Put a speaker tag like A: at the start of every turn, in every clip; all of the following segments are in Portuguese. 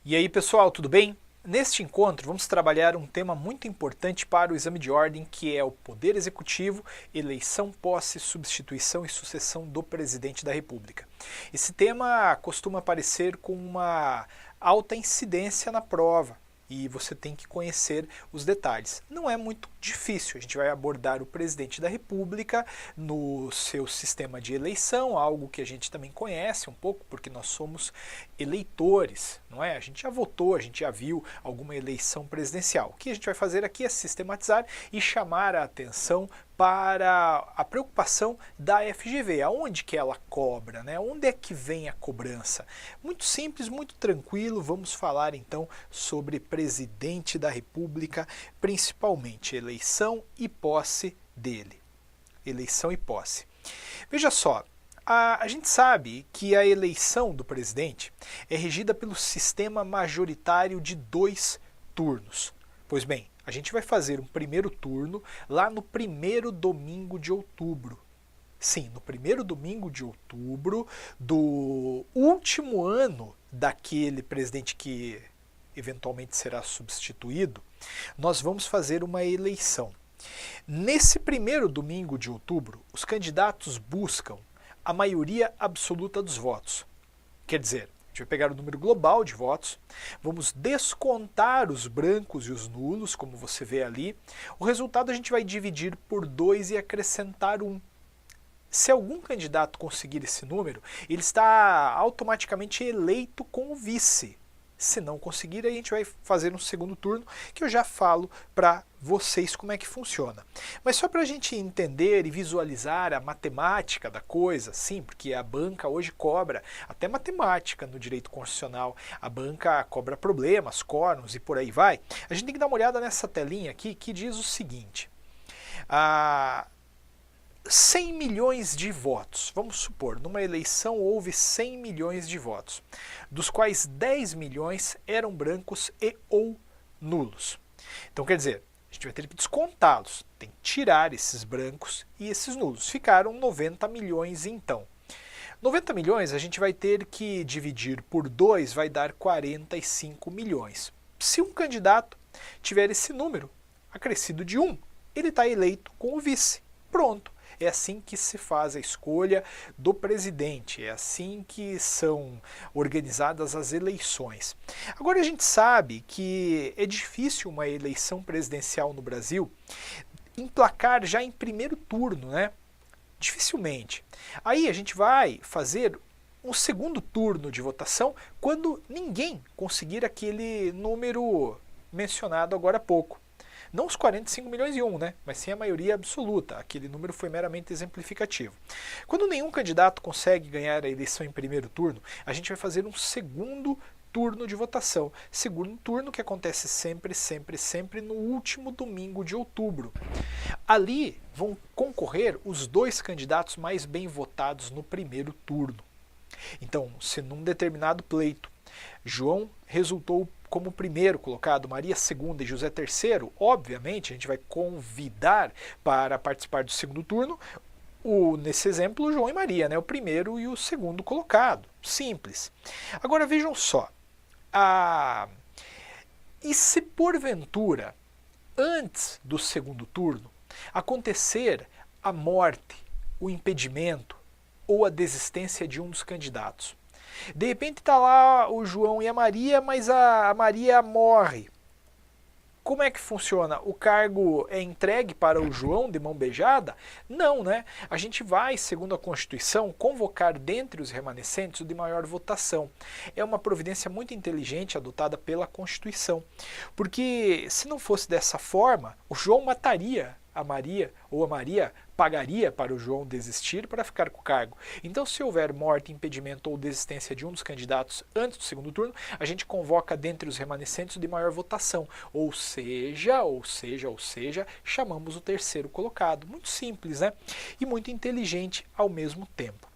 A: E aí pessoal, tudo bem? Neste encontro vamos trabalhar um tema muito importante para o exame de ordem, que é o Poder Executivo, eleição, posse, substituição e sucessão do Presidente da República. Esse tema costuma aparecer com uma alta incidência na prova e você tem que conhecer os detalhes. Não é muito difícil, a gente vai abordar o Presidente da República no seu sistema de eleição, algo que a gente também conhece um pouco, porque nós somos eleitores, não é? A gente já votou, a gente já viu alguma eleição presidencial. O que a gente vai fazer aqui é sistematizar e chamar a atenção para a preocupação da FGV, aonde que ela cobra, né? Onde é que vem a cobrança? Muito simples, muito tranquilo, vamos falar então sobre Presidente da República, principalmente eleição e posse dele. Eleição e posse. Veja só, a gente sabe que a eleição do presidente é regida pelo sistema majoritário de 2 turnos. Pois bem, a gente vai fazer um primeiro turno lá no primeiro domingo de outubro. Sim, no primeiro domingo de outubro do último ano daquele presidente que eventualmente será substituído, nós vamos fazer uma eleição. Nesse primeiro domingo de outubro, os candidatos buscam a maioria absoluta dos votos. Quer dizer, a gente vai pegar o número global de votos, vamos descontar os brancos e os nulos, como você vê ali. O resultado a gente vai dividir por 2 e acrescentar 1. Se algum candidato conseguir esse número, ele está automaticamente eleito com o vice. Se não conseguir, aí a gente vai fazer um segundo turno, que eu já falo para vocês como é que funciona. Mas só para a gente entender e visualizar a matemática da coisa, sim, porque a banca hoje cobra até matemática no direito constitucional, a banca cobra problemas, quórums e por aí vai, a gente tem que dar uma olhada nessa telinha aqui que diz o seguinte: 100 milhões de votos, vamos supor, numa eleição houve 100 milhões de votos, dos quais 10 milhões eram brancos e ou nulos. Então quer dizer, a gente vai ter que descontá-los, tem que tirar esses brancos e esses nulos. Ficaram 90 milhões então. 90 milhões a gente vai ter que dividir por 2, vai dar 45 milhões. Se um candidato tiver esse número acrescido de 1, ele está eleito com o vice. Pronto. É assim que se faz a escolha do presidente, é assim que são organizadas as eleições. Agora a gente sabe que é difícil uma eleição presidencial no Brasil emplacar já em primeiro turno, né? Dificilmente. Aí a gente vai fazer um segundo turno de votação quando ninguém conseguir aquele número mencionado agora há pouco. Não os 45 milhões e 1, né? Mas sim a maioria absoluta. Aquele número foi meramente exemplificativo. Quando nenhum candidato consegue ganhar a eleição em primeiro turno, a gente vai fazer um segundo turno de votação. Segundo turno que acontece sempre no último domingo de outubro. Ali vão concorrer os 2 candidatos mais bem votados no primeiro turno. Então, se num determinado pleito João resultou como primeiro colocado, Maria segunda e José terceiro, obviamente a gente vai convidar para participar do segundo turno, nesse exemplo, João e Maria, né, o primeiro e o segundo colocado. Simples. Agora vejam só, e se porventura, antes do segundo turno, acontecer a morte, o impedimento ou a desistência de um dos candidatos? De repente está lá o João e a Maria, mas a Maria morre. Como é que funciona? O cargo é entregue para o João de mão beijada? Não, né? A gente vai, segundo a Constituição, convocar dentre os remanescentes o de maior votação. É uma providência muito inteligente adotada pela Constituição. Porque se não fosse dessa forma, o João mataria a Maria, ou a Maria pagaria para o João desistir para ficar com o cargo. Então, se houver morte, impedimento ou desistência de um dos candidatos antes do segundo turno, a gente convoca dentre os remanescentes de maior votação. Ou seja, chamamos o terceiro colocado. Muito simples, né? E muito inteligente ao mesmo tempo.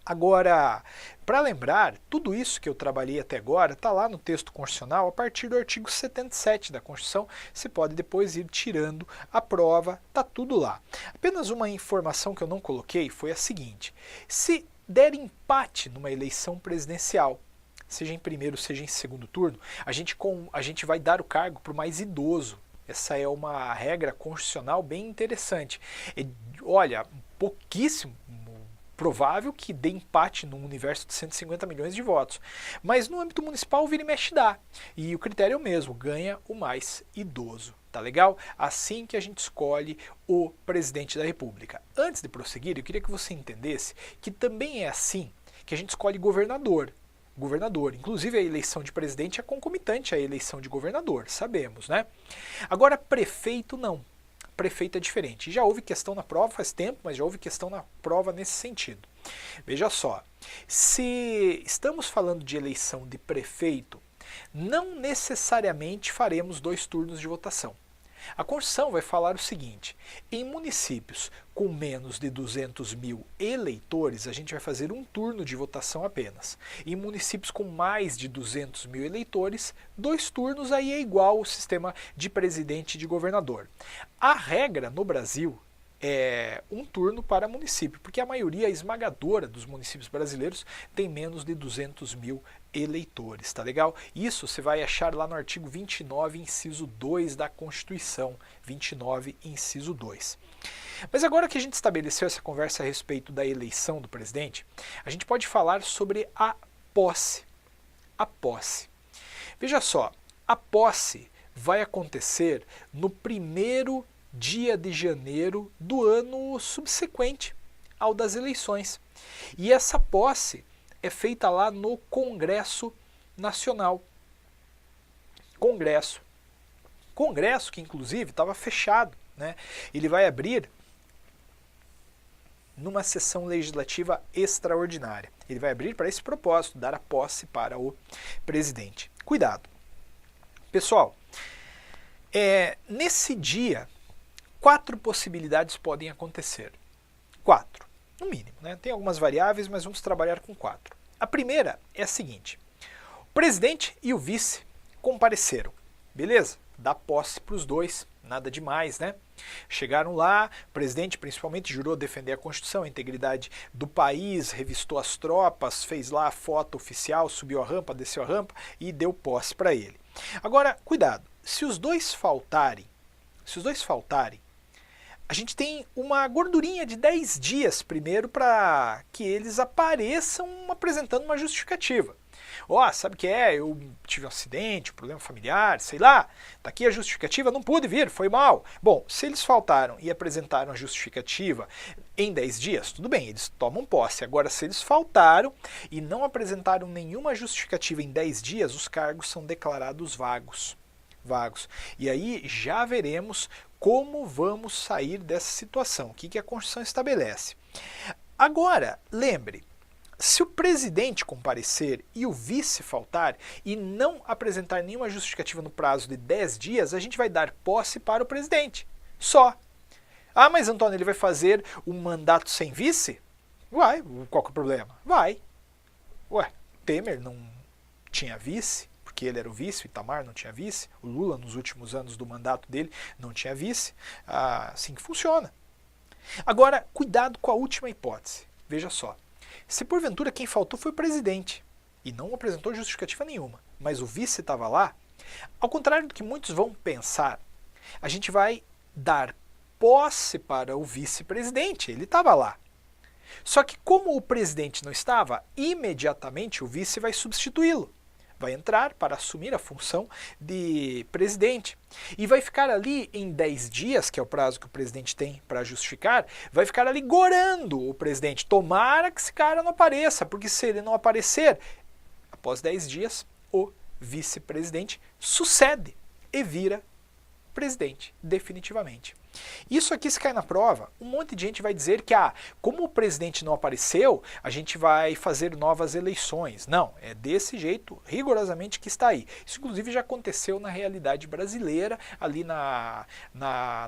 A: Agora, para lembrar, tudo isso que eu trabalhei até agora está lá no texto constitucional a partir do artigo 77 da Constituição. Você pode depois ir tirando a prova, está tudo lá. Apenas uma informação que eu não coloquei foi a seguinte: se der empate numa eleição presidencial, seja em primeiro, seja em segundo turno, a gente vai dar o cargo para o mais idoso. Essa é uma regra constitucional bem interessante. Olha, pouquíssimo provável que dê empate num universo de 150 milhões de votos. Mas no âmbito municipal, vira e mexe dá. E o critério é o mesmo, ganha o mais idoso. Tá legal? Assim que a gente escolhe o presidente da República. Antes de prosseguir, eu queria que você entendesse que também é assim que a gente escolhe governador. Inclusive a eleição de presidente é concomitante à eleição de governador, sabemos, né? Agora, prefeito não. Prefeito é diferente. Já houve questão na prova faz tempo, mas já houve questão na prova nesse sentido. Veja só, se estamos falando de eleição de prefeito, não necessariamente faremos 2 turnos de votação. A Constituição vai falar o seguinte: em municípios com menos de 200 mil eleitores, a gente vai fazer 1 turno de votação apenas. Em municípios com mais de 200 mil eleitores, 2 turnos, aí é igual ao sistema de presidente e de governador. A regra no Brasil é 1 turno para município, porque a maioria esmagadora dos municípios brasileiros tem menos de 200 mil eleitores, tá legal? Isso você vai achar lá no artigo 29, inciso 2 da Constituição, 29, inciso 2. Mas agora que a gente estabeleceu essa conversa a respeito da eleição do presidente, a gente pode falar sobre a posse. A posse. Veja só, a posse vai acontecer no primeiro dia de janeiro do ano subsequente ao das eleições. E essa posse é feita lá no Congresso Nacional. Congresso que inclusive estava fechado, né? Ele vai abrir numa sessão legislativa extraordinária. Ele vai abrir para esse propósito, dar a posse para o presidente. Cuidado. Pessoal, nesse dia, 4 possibilidades podem acontecer. 4, no mínimo, né? Tem algumas variáveis, mas vamos trabalhar com 4. A primeira é a seguinte: o presidente e o vice compareceram, beleza? Dá posse para os dois, nada demais, né? Chegaram lá, o presidente principalmente jurou defender a Constituição, a integridade do país, revistou as tropas, fez lá a foto oficial, subiu a rampa, desceu a rampa e deu posse para ele. Agora, cuidado, se os dois faltarem, a gente tem uma gordurinha de 10 dias primeiro para que eles apareçam apresentando uma justificativa. Sabe o que é? Eu tive um acidente, um problema familiar, sei lá, tá aqui a justificativa, não pude vir, foi mal. Bom, se eles faltaram e apresentaram a justificativa em 10 dias, tudo bem, eles tomam posse. Agora, se eles faltaram e não apresentaram nenhuma justificativa em 10 dias, os cargos são declarados vagos. E aí já veremos como vamos sair dessa situação, o que a Constituição estabelece. Agora, lembre, se o presidente comparecer e o vice faltar e não apresentar nenhuma justificativa no prazo de 10 dias, a gente vai dar posse para o presidente. Só. Ah, mas Antônio, ele vai fazer um mandato sem vice? Vai, qual que é o problema? Vai. Temer não tinha vice, porque ele era o vice, o Itamar não tinha vice, o Lula nos últimos anos do mandato dele não tinha vice. Assim que funciona. Agora, cuidado com a última hipótese. Veja só. Se porventura quem faltou foi o presidente e não apresentou justificativa nenhuma, mas o vice estava lá, ao contrário do que muitos vão pensar, a gente vai dar posse para o vice-presidente, ele estava lá. Só que como o presidente não estava, imediatamente o vice vai substituí-lo. Vai entrar para assumir a função de presidente. E vai ficar ali em 10 dias, que é o prazo que o presidente tem para justificar, vai ficar ali gorando o presidente. Tomara que esse cara não apareça, porque se ele não aparecer, após 10 dias, o vice-presidente sucede e vira presidente, definitivamente. Isso aqui, se cai na prova, um monte de gente vai dizer que, como o presidente não apareceu, a gente vai fazer novas eleições. Não, é desse jeito, rigorosamente, que está aí. Isso, inclusive, já aconteceu na realidade brasileira, ali na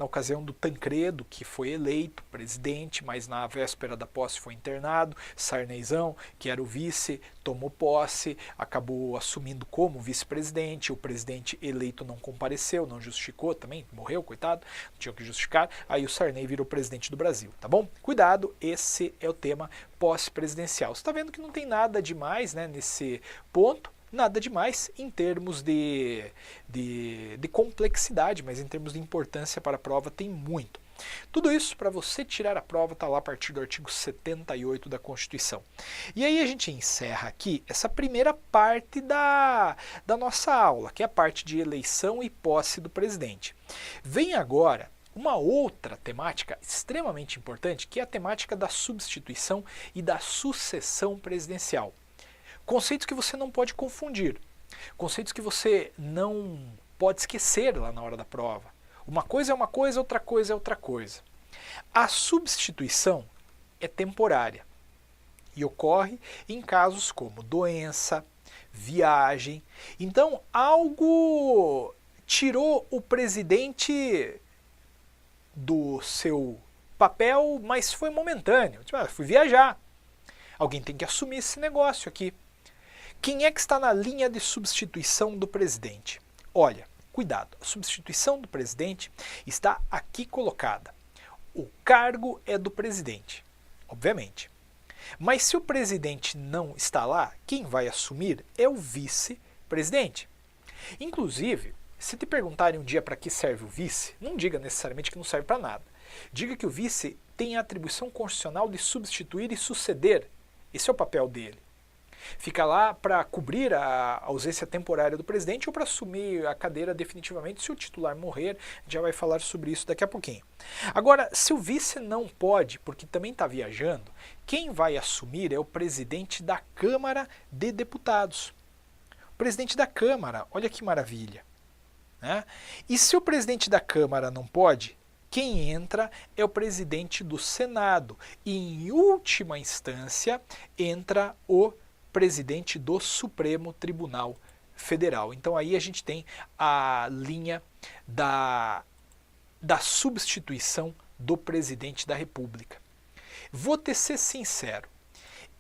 A: ocasião do Tancredo, que foi eleito presidente, mas na véspera da posse foi internado. Sarneyzão, que era o vice, tomou posse, acabou assumindo como vice-presidente. O presidente eleito não compareceu, não justificou também, morreu, coitado, não tinha o que justificar, aí o Sarney virou presidente do Brasil, tá bom? Cuidado, esse é o tema pós-presidencial. Você está vendo que não tem nada demais, né, nesse ponto, nada demais em termos de complexidade, mas em termos de importância para a prova tem muito. Tudo isso para você tirar a prova está lá a partir do artigo 78 da Constituição. E aí a gente encerra aqui essa primeira parte da nossa aula, que é a parte de eleição e posse do presidente. Vem agora uma outra temática extremamente importante, que é a temática da substituição e da sucessão presidencial. Conceitos que você não pode confundir, conceitos que você não pode esquecer lá na hora da prova. Uma coisa é uma coisa, outra coisa é outra coisa. A substituição é temporária e ocorre em casos como doença, viagem. Então, algo tirou o presidente do seu papel, mas foi momentâneo. Tipo, fui viajar. Alguém tem que assumir esse negócio aqui. Quem é que está na linha de substituição do presidente? Olha, cuidado, a substituição do presidente está aqui colocada. O cargo é do presidente, obviamente. Mas se o presidente não está lá, quem vai assumir é o vice-presidente. Inclusive, se te perguntarem um dia para que serve o vice, não diga necessariamente que não serve para nada. Diga que o vice tem a atribuição constitucional de substituir e suceder. Esse é o papel dele. Fica lá para cobrir a ausência temporária do presidente ou para assumir a cadeira definitivamente se o titular morrer. Já vai falar sobre isso daqui a pouquinho. Agora, se o vice não pode, porque também está viajando, quem vai assumir é o presidente da Câmara de Deputados. O presidente da Câmara, olha que maravilha. Né? E se o presidente da Câmara não pode, quem entra é o presidente do Senado. E, em última instância, entra o presidente do Supremo Tribunal Federal. Então aí a gente tem a linha da substituição do presidente da República. Vou te ser sincero,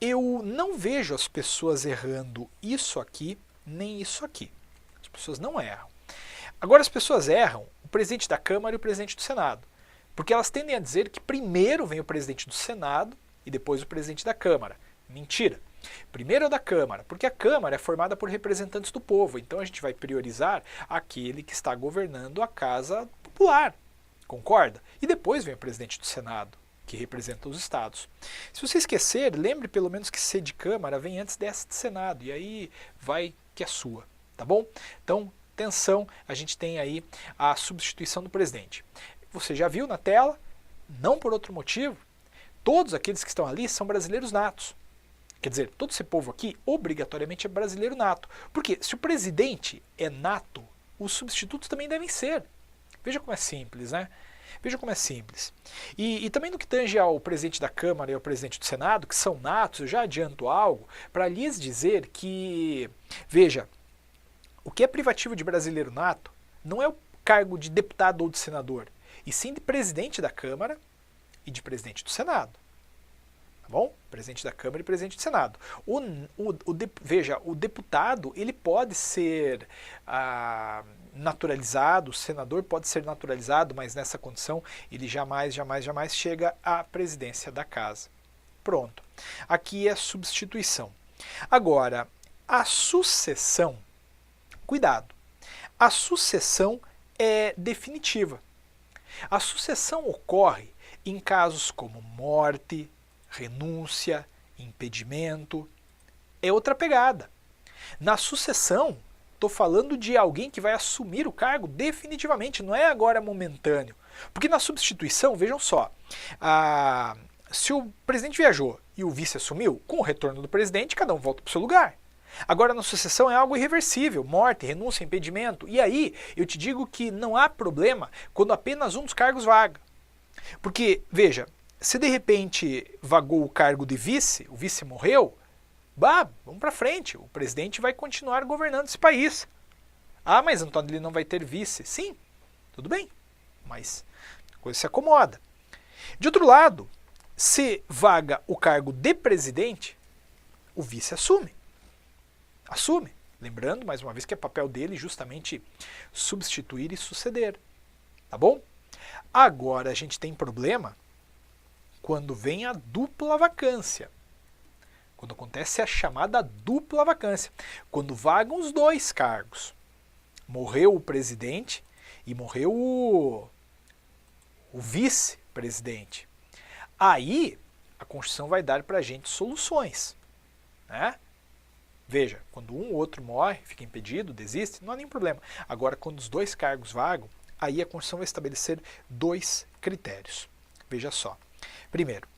A: eu não vejo as pessoas errando isso aqui, nem isso aqui. As pessoas não erram. Agora as pessoas erram o presidente da Câmara e o presidente do Senado, porque elas tendem a dizer que primeiro vem o presidente do Senado e depois o presidente da Câmara. Mentira. Primeiro é o da Câmara, porque a Câmara é formada por representantes do povo, então a gente vai priorizar aquele que está governando a Casa Popular, concorda? E depois vem o presidente do Senado, que representa os estados. Se você esquecer, lembre pelo menos que C de Câmara vem antes dessa de Senado, e aí vai que é sua, tá bom? Então, atenção, a gente tem aí a substituição do presidente. Você já viu na tela, não por outro motivo, todos aqueles que estão ali são brasileiros natos. Quer dizer, todo esse povo aqui obrigatoriamente é brasileiro nato. Porque se o presidente é nato, os substitutos também devem ser. Veja como é simples, né? Veja como é simples. E também no que tange ao presidente da Câmara e ao presidente do Senado, que são natos, eu já adianto algo para lhes dizer que, veja, o que é privativo de brasileiro nato não é o cargo de deputado ou de senador, e sim de presidente da Câmara e de presidente do Senado. Tá bom? Presidente da Câmara e presidente do Senado. Veja, o deputado ele pode ser naturalizado, o senador pode ser naturalizado, mas nessa condição ele jamais chega à presidência da casa. Pronto. Aqui é substituição. Agora, a sucessão, cuidado, a sucessão é definitiva. A sucessão ocorre em casos como morte, renúncia, impedimento, é outra pegada. Na sucessão, estou falando de alguém que vai assumir o cargo definitivamente, não é agora momentâneo. Porque na substituição, vejam só, se o presidente viajou e o vice assumiu, com o retorno do presidente, cada um volta para o seu lugar. Agora na sucessão é algo irreversível, morte, renúncia, impedimento. E aí eu te digo que não há problema quando apenas um dos cargos vaga. Porque, veja, se de repente vagou o cargo de vice, o vice morreu, vamos para frente, o presidente vai continuar governando esse país. Ah, mas Antônio, ele não vai ter vice. Sim, tudo bem, mas a coisa se acomoda. De outro lado, se vaga o cargo de presidente, o vice assume. Assume. Lembrando, mais uma vez, que é papel dele justamente substituir e suceder. Tá bom? Agora a gente tem problema quando vem a dupla vacância. Quando acontece a chamada dupla vacância. Quando vagam os dois cargos. Morreu o presidente e morreu o vice-presidente. Aí a Constituição vai dar para a gente soluções. Né? Veja, quando um ou outro morre, fica impedido, desiste, não há nenhum problema. Agora, quando os dois cargos vagam, aí a Constituição vai estabelecer dois critérios. Veja só. Primeiro,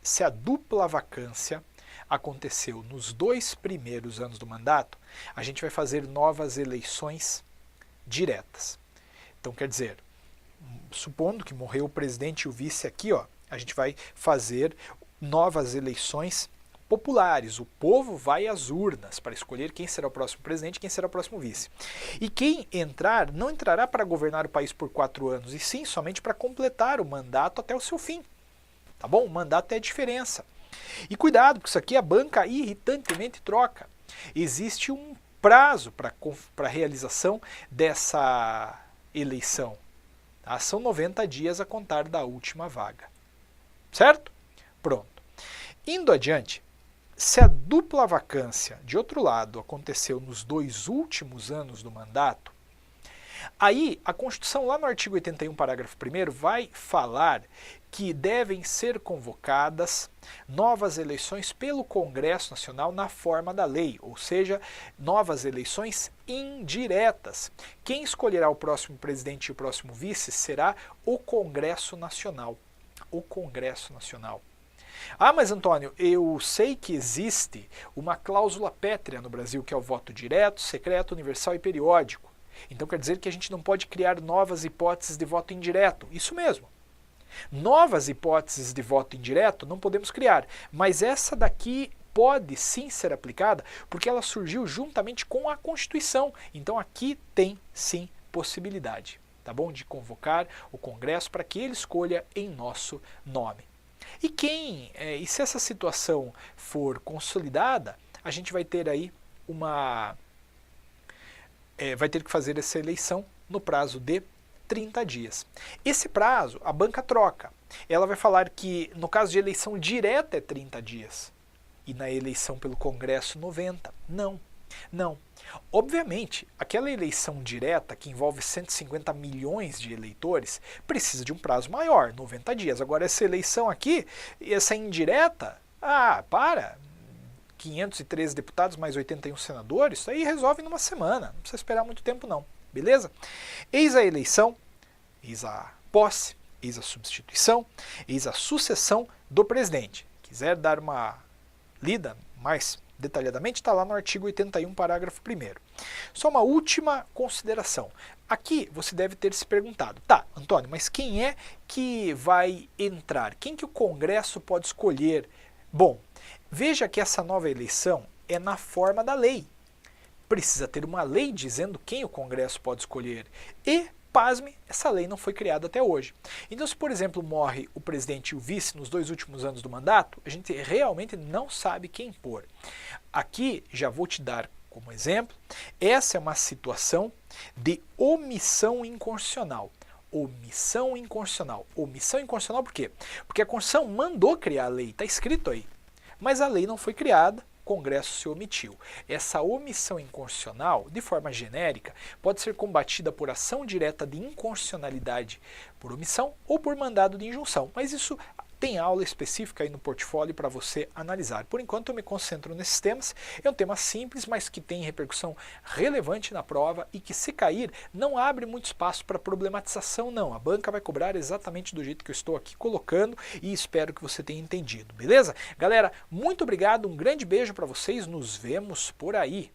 A: se a dupla vacância aconteceu nos 2 primeiros anos do mandato, a gente vai fazer novas eleições diretas. Então, quer dizer, supondo que morreu o presidente e o vice aqui, ó, a gente vai fazer novas eleições populares. O povo vai às urnas para escolher quem será o próximo presidente e quem será o próximo vice. E quem entrar, não entrará para governar o país por 4 anos, e sim somente para completar o mandato até o seu fim. Tá bom? O mandato é a diferença. E cuidado, porque isso aqui a banca irritantemente troca. Existe um prazo para a realização dessa eleição. Tá? São 90 dias a contar da última vaga. Certo? Pronto. Indo adiante, se a dupla vacância, de outro lado, aconteceu nos 2 últimos anos do mandato, aí a Constituição, lá no artigo 81, parágrafo 1º, vai falar que devem ser convocadas novas eleições pelo Congresso Nacional na forma da lei, ou seja, novas eleições indiretas. Quem escolherá o próximo presidente e o próximo vice será o Congresso Nacional. O Congresso Nacional. Ah, mas Antônio, eu sei que existe uma cláusula pétrea no Brasil, que é o voto direto, secreto, universal e periódico. Então quer dizer que a gente não pode criar novas hipóteses de voto indireto. Isso mesmo. Novas hipóteses de voto indireto não podemos criar, mas essa daqui pode sim ser aplicada porque ela surgiu juntamente com a Constituição. Então aqui tem sim possibilidade, tá bom? De convocar o Congresso para que ele escolha em nosso nome. E se essa situação for consolidada, a gente vai ter aí vai ter que fazer essa eleição no prazo de 30 dias. Esse prazo, a banca troca. Ela vai falar que no caso de eleição direta é 30 dias e na eleição pelo Congresso 90. Não, não. Obviamente, aquela eleição direta que envolve 150 milhões de eleitores precisa de um prazo maior, 90 dias. Agora essa eleição aqui, essa indireta, 513 deputados mais 81 senadores, isso aí resolve numa semana, não precisa esperar muito tempo não, beleza? Eis a eleição, eis a posse, eis a substituição, eis a sucessão do presidente. Quiser dar uma lida mais detalhadamente, está lá no artigo 81, parágrafo 1º. Só uma última consideração. Aqui você deve ter se perguntado, tá, Antônio, mas quem é que vai entrar? Quem que o Congresso pode escolher? Bom, veja que essa nova eleição é na forma da lei. Precisa ter uma lei dizendo quem o Congresso pode escolher. E, pasme, essa lei não foi criada até hoje. Então, se por exemplo morre o presidente e o vice nos 2 últimos anos do mandato, a gente realmente não sabe quem pôr. Aqui já vou te dar como exemplo, essa é uma situação de omissão inconstitucional. Omissão inconstitucional. Omissão inconstitucional por quê? Porque a Constituição mandou criar a lei, está escrito aí. Mas a lei não foi criada, o Congresso se omitiu. Essa omissão inconstitucional, de forma genérica, pode ser combatida por ação direta de inconstitucionalidade por omissão ou por mandado de injunção. Mas isso tem aula específica aí no portfólio para você analisar. Por enquanto eu me concentro nesses temas. É um tema simples, mas que tem repercussão relevante na prova e que, se cair, não abre muito espaço para problematização não. A banca vai cobrar exatamente do jeito que eu estou aqui colocando e espero que você tenha entendido, beleza? Galera, muito obrigado, um grande beijo para vocês, nos vemos por aí.